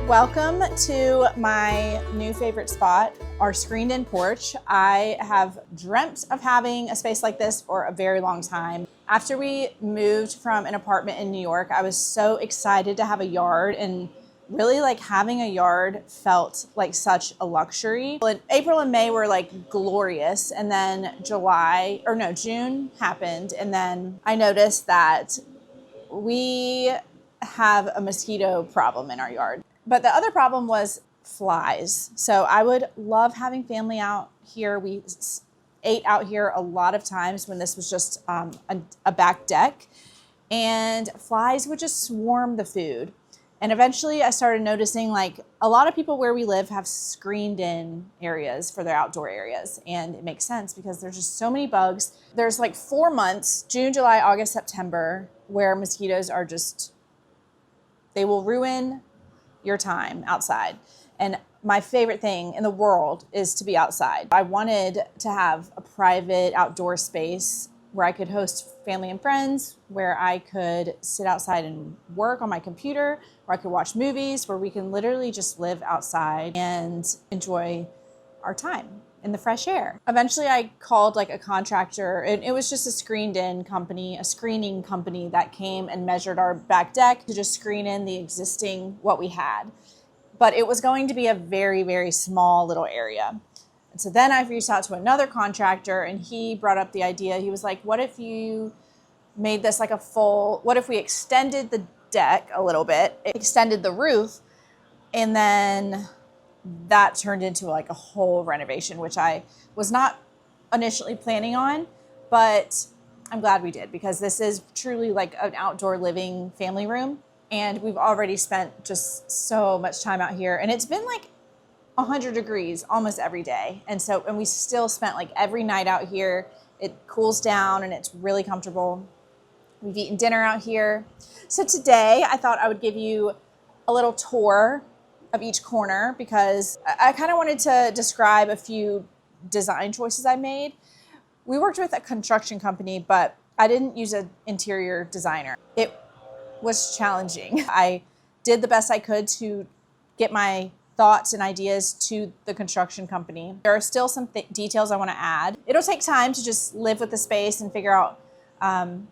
Welcome to my new favorite spot, our screened-in porch. I have dreamt of having a space like this for a very long time. After we moved from an apartment in New York, I was so excited to have a yard, and really like having a yard felt like such a luxury. April and May were like glorious, and then June happened, and then I noticed that we have a mosquito problem in our yard. But the other problem was flies. So I would love having family out here. We ate out here a lot of times when this was just a back deck, and flies would just swarm the food. And eventually I started noticing like a lot of people where we live have screened in areas for their outdoor areas. And it makes sense because there's just so many bugs. There's like 4 months, June, July, August, September, where mosquitoes are just, they will ruin your time outside. And my favorite thing in the world is to be outside. I wanted to have a private outdoor space where I could host family and friends, where I could sit outside and work on my computer, where I could watch movies, where we can literally just live outside and enjoy our time in the fresh air. Eventually I called like a contractor, and it was just a screening company that came and measured our back deck to just screen in the existing what we had. But it was going to be a very, very small little area. And so then I reached out to another contractor, and he brought up the idea. He was like, what if you made this like what if we extended the deck a little bit, extended the roof, and then that turned into like a whole renovation, which I was not initially planning on, but I'm glad we did, because this is truly like an outdoor living family room. And we've already spent just so much time out here, and it's been like 100 degrees almost every day. And we still spent like every night out here. It cools down and it's really comfortable. We've eaten dinner out here. So today I thought I would give you a little tour of each corner, because I kind of wanted to describe a few design choices I made. We worked with a construction company, but I didn't use an interior designer. It was challenging. I did the best I could to get my thoughts and ideas to the construction company. There are still some details I want to add. It'll take time to just live with the space and figure out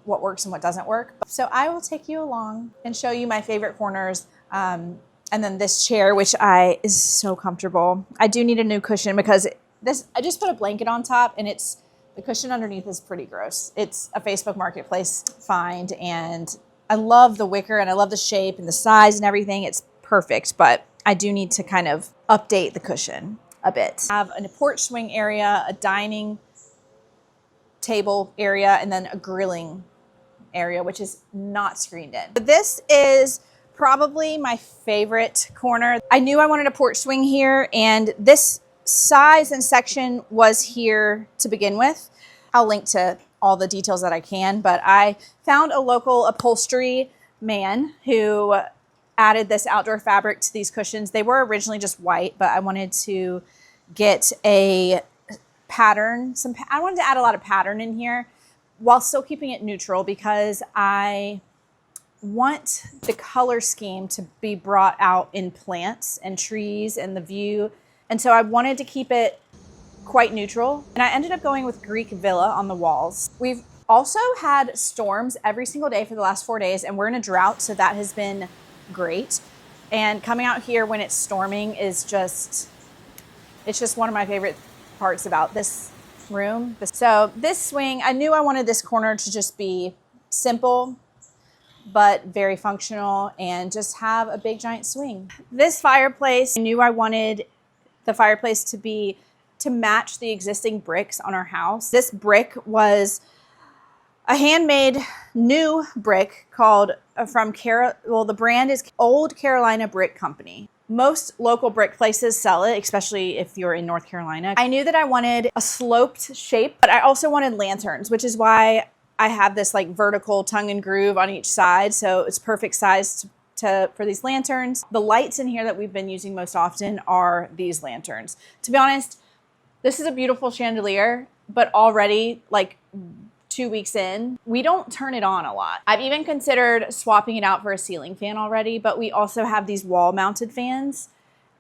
what works and what doesn't work. So I will take you along and show you my favorite corners. And then this chair, which is so comfortable. I do need a new cushion, because I just put a blanket on top, and the cushion underneath is pretty gross. It's a Facebook Marketplace find, and I love the wicker, and I love the shape and the size and everything. It's perfect, but I do need to kind of update the cushion a bit. I have a porch swing area, a dining table area, and then a grilling area, which is not screened in. But this is probably my favorite corner. I knew I wanted a porch swing here, and this size and section was here to begin with. I'll link to all the details that I can, but I found a local upholstery man who added this outdoor fabric to these cushions. They were originally just white, but I wanted to get a pattern. I wanted to add a lot of pattern in here while still keeping it neutral, because I want the color scheme to be brought out in plants and trees and the view. And so I wanted to keep it quite neutral. And I ended up going with Greek villa on the walls. We've also had storms every single day for the last 4 days, and we're in a drought, so that has been great. And coming out here when it's storming is it's just one of my favorite parts about this room. So this swing, I knew I wanted this corner to just be simple, but very functional, and just have a big giant swing. This fireplace, I knew I wanted the fireplace to match the existing bricks on our house. This brick was a handmade new brick called the brand is Old Carolina Brick Company. Most local brick places sell it, especially if you're in North Carolina. I knew that I wanted a sloped shape, but I also wanted lanterns, which is why I have this like vertical tongue and groove on each side. So it's perfect size for these lanterns. The lights in here that we've been using most often are these lanterns. To be honest, this is a beautiful chandelier, but already like 2 weeks in, we don't turn it on a lot. I've even considered swapping it out for a ceiling fan already, but we also have these wall mounted fans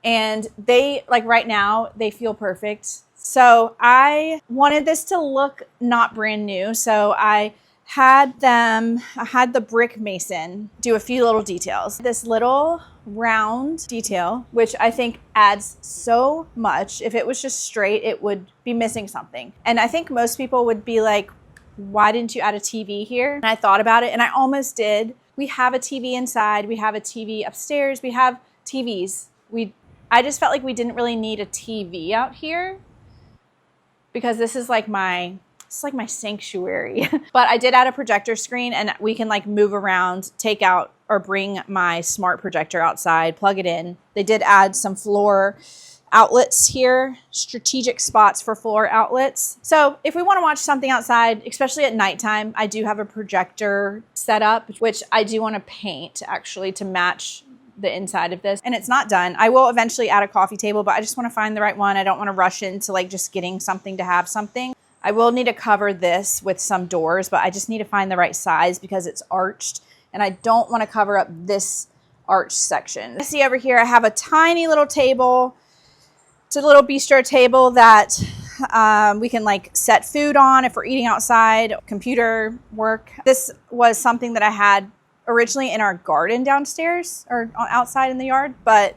and they, like right now, they feel perfect. So I wanted this to look not brand new. So I had the brick mason do a few little details. This little round detail, which I think adds so much. If it was just straight, it would be missing something. And I think most people would be like, why didn't you add a TV here? And I thought about it and I almost did. We have a TV inside. We have a TV upstairs. We have TVs. I just felt like we didn't really need a TV out here because this is like my sanctuary. But I did add a projector screen and we can like move around, take out or bring my smart projector outside, plug it in. They did add some floor outlets here, strategic spots for floor outlets. So if we want to watch something outside, especially at nighttime, I do have a projector set up, which I do want to paint actually to match the inside of this. And it's not done. I will eventually add a coffee table, but I just want to find the right one. I don't want to rush into like just getting something to have something. I will need to cover this with some doors, but I just need to find the right size because it's arched and I don't want to cover up this arch section. See over here, I have a tiny little table. It's a little bistro table that we can like set food on if we're eating outside, computer work. This was something that I had originally in our garden downstairs or outside in the yard, but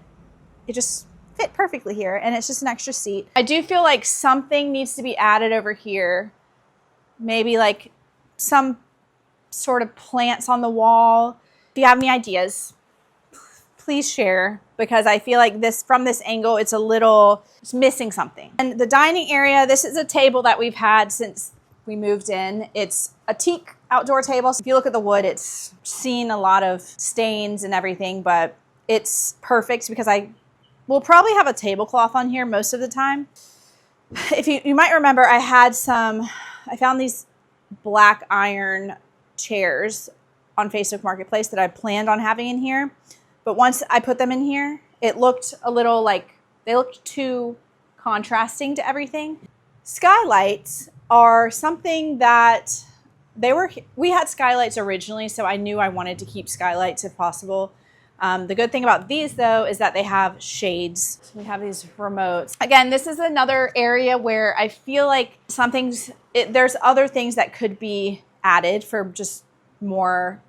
it just fit perfectly here and it's just an extra seat. I do feel like something needs to be added over here. Maybe like some sort of plants on the wall. If you have any ideas, please share because I feel like from this angle, it's missing something. And the dining area, this is a table that we've had since we moved in. It's a teak outdoor table. So if you look at the wood, it's seen a lot of stains and everything, but it's perfect because we'll probably have a tablecloth on here most of the time. If you might remember, I found these black iron chairs on Facebook Marketplace that I planned on having in here. But once I put them in here, it looked a little like, they looked too contrasting to everything. Skylights are something that we had skylights originally, so I knew I wanted to keep skylights if possible. The good thing about these though is that they have shades. So we have these remotes. Again, this is another area where I feel like there's other things that could be added for just more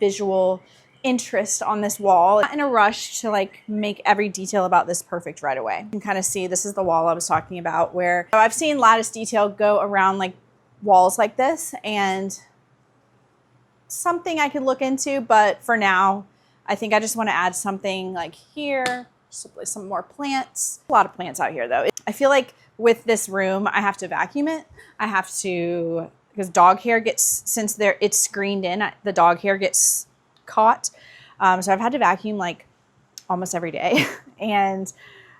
visual interest on this wall. Not in a rush to like make every detail about this perfect right away. You can kind of see this is the wall I was talking about where I've seen lattice detail go around like walls like this and something I could look into, but for now, I think I just want to add something like here, some more plants. A lot of plants out here though. I feel like with this room, I have to vacuum it. I have to, because dog hair since it's screened in, the dog hair gets caught. So I've had to vacuum like almost every day. And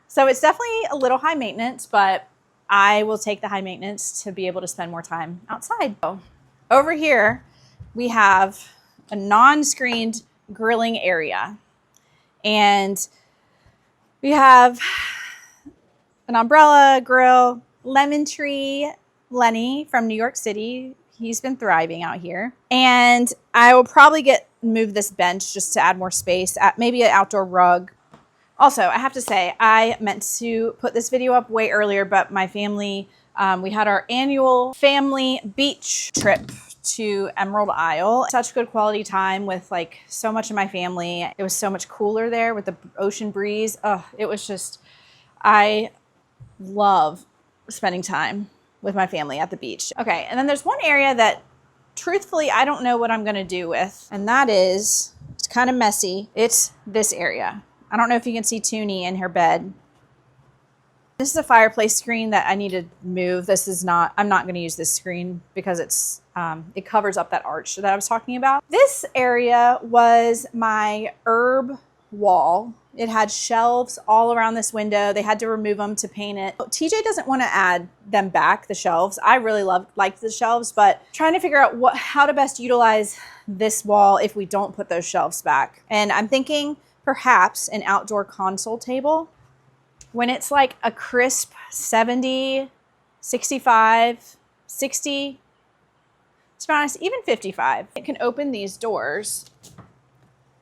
so it's definitely a little high maintenance, but I will take the high maintenance to be able to spend more time outside. So over here, we have a non-screened grilling area. And we have an umbrella grill, lemon tree, Lenny from New York City. He's been thriving out here. And I will probably move this bench just to add more space, maybe an outdoor rug. Also, I have to say, I meant to put this video up way earlier, but my family, we had our annual family beach trip to Emerald Isle. Such good quality time with like so much of my family. It was so much cooler there with the ocean breeze. Oh, it was just, I love spending time with my family at the beach. Okay, and then there's one area that truthfully, I don't know what I'm gonna do with, and that is, it's kind of messy. It's this area. I don't know if you can see Toonie in her bed. This is a fireplace screen that I need to move. I'm not gonna use this screen because it covers up that arch that I was talking about. This area was my herb wall. It had shelves all around this window. They had to remove them to paint it. TJ doesn't want to add them back, the shelves. I really liked the shelves, but trying to figure out how to best utilize this wall if we don't put those shelves back. And I'm thinking perhaps an outdoor console table. When it's like a crisp 70, 65, 60, to be honest, even 55. It can open these doors.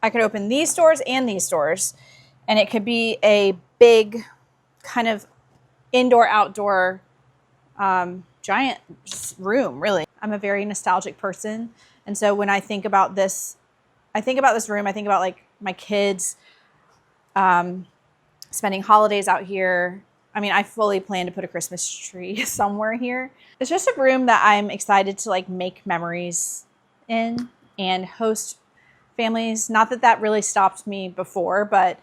I could open these doors and these doors, and it could be a big kind of indoor-outdoor giant room, really. I'm a very nostalgic person, and so when I think about this room, I think about like my kids spending holidays out here. I mean, I fully plan to put a Christmas tree somewhere here. It's just a room that I'm excited to like make memories in and host families. Not that that really stopped me before, but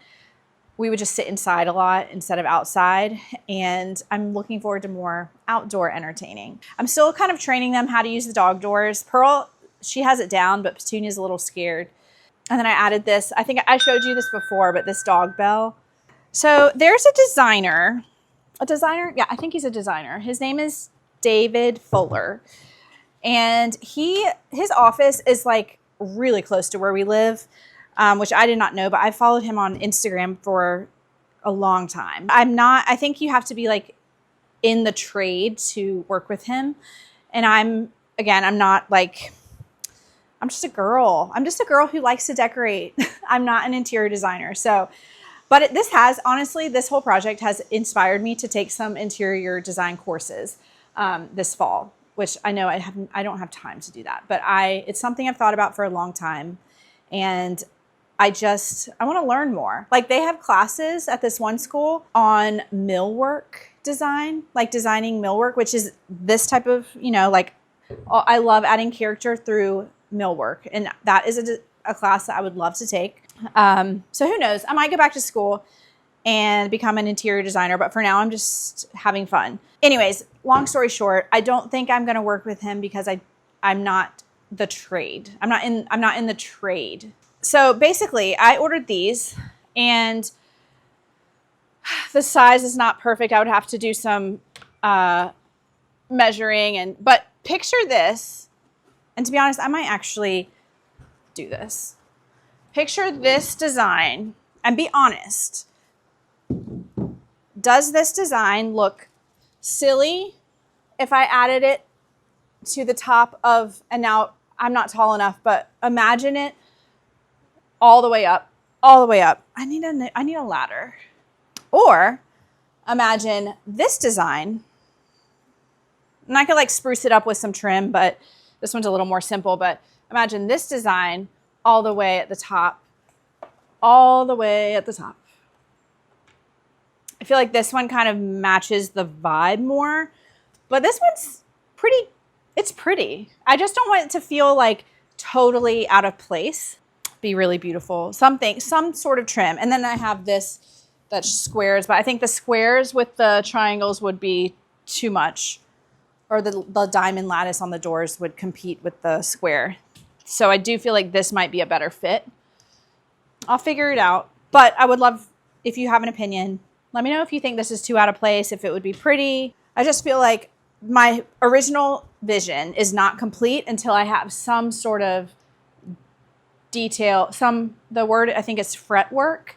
we would just sit inside a lot instead of outside. And I'm looking forward to more outdoor entertaining. I'm still kind of training them how to use the dog doors. Pearl, she has it down, but Petunia's a little scared. And then I added this, I think I showed you this before, but this dog bell. So there's a designer, yeah, I think he's a designer. His name is David Fuller. And his office is like really close to where we live, which I did not know, but I followed him on Instagram for a long time. I think you have to be like in the trade to work with him. And I'm just a girl. I'm just a girl who likes to decorate. I'm not an interior designer. So, but this whole project has inspired me to take some interior design courses this fall, which I know I don't have time to do that, but it's something I've thought about for a long time. And I want to learn more. Like they have classes at this one school on millwork design, like designing millwork, which is this type of, like I love adding character through millwork. And that is a class that I would love to take. So who knows? I might go back to school and become an interior designer, but for now I'm just having fun. Anyways, long story short, I don't think I'm going to work with him because I'm not the trade. I'm not in the trade. So basically I ordered these and the size is not perfect. I would have to do some measuring but picture this. And to be honest, I might actually do this. Picture this design and be honest. Does this design look silly if I added it to the top of, and now I'm not tall enough, but imagine it all the way up. I need a ladder. Or imagine this design, and I could like spruce it up with some trim, but this one's a little more simple, but imagine this design all the way at the top. I feel like this one kind of matches the vibe more, but this one's pretty. It's pretty. I just don't want it to feel like totally out of place. Be really beautiful. Some sort of trim. And then I have this that's squares, but I think the squares with the triangles would be too much, or the diamond lattice on the doors would compete with the square. So I do feel like this might be a better fit. I'll figure it out, but I would love if you have an opinion. Let me know if you think this is too out of place, if it would be pretty. I just feel like my original vision is not complete until I have some sort of detail, the word I think is fretwork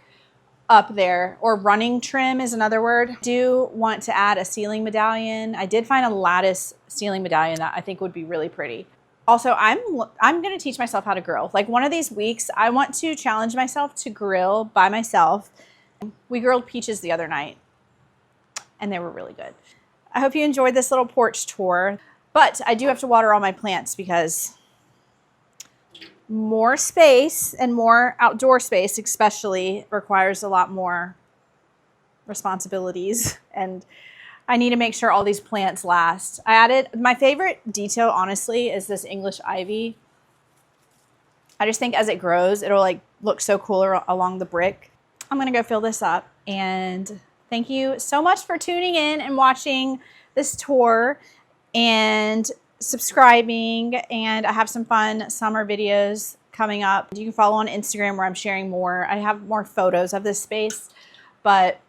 up there, or running trim is another word. I do want to add a ceiling medallion. I did find a lattice ceiling medallion that I think would be really pretty. Also, I'm going to teach myself how to grill. Like one of these weeks, I want to challenge myself to grill by myself. We grilled peaches the other night, and they were really good. I hope you enjoyed this little porch tour, but I do have to water all my plants because more space and more outdoor space especially requires a lot more responsibilities, and I need to make sure all these plants last. I added, my favorite detail honestly is this English ivy. I just think as it grows, it'll like look so cool along the brick. I'm gonna go fill this up, and thank you so much for tuning in and watching this tour and subscribing. And I have some fun summer videos coming up. You can follow on Instagram where I'm sharing more. I have more photos of this space, but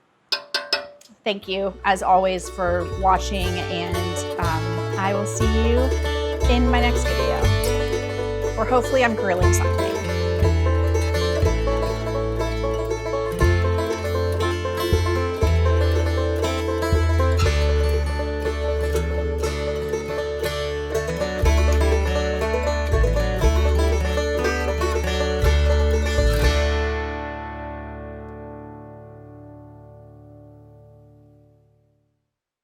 thank you as always for watching, and I will see you in my next video, or hopefully I'm grilling something.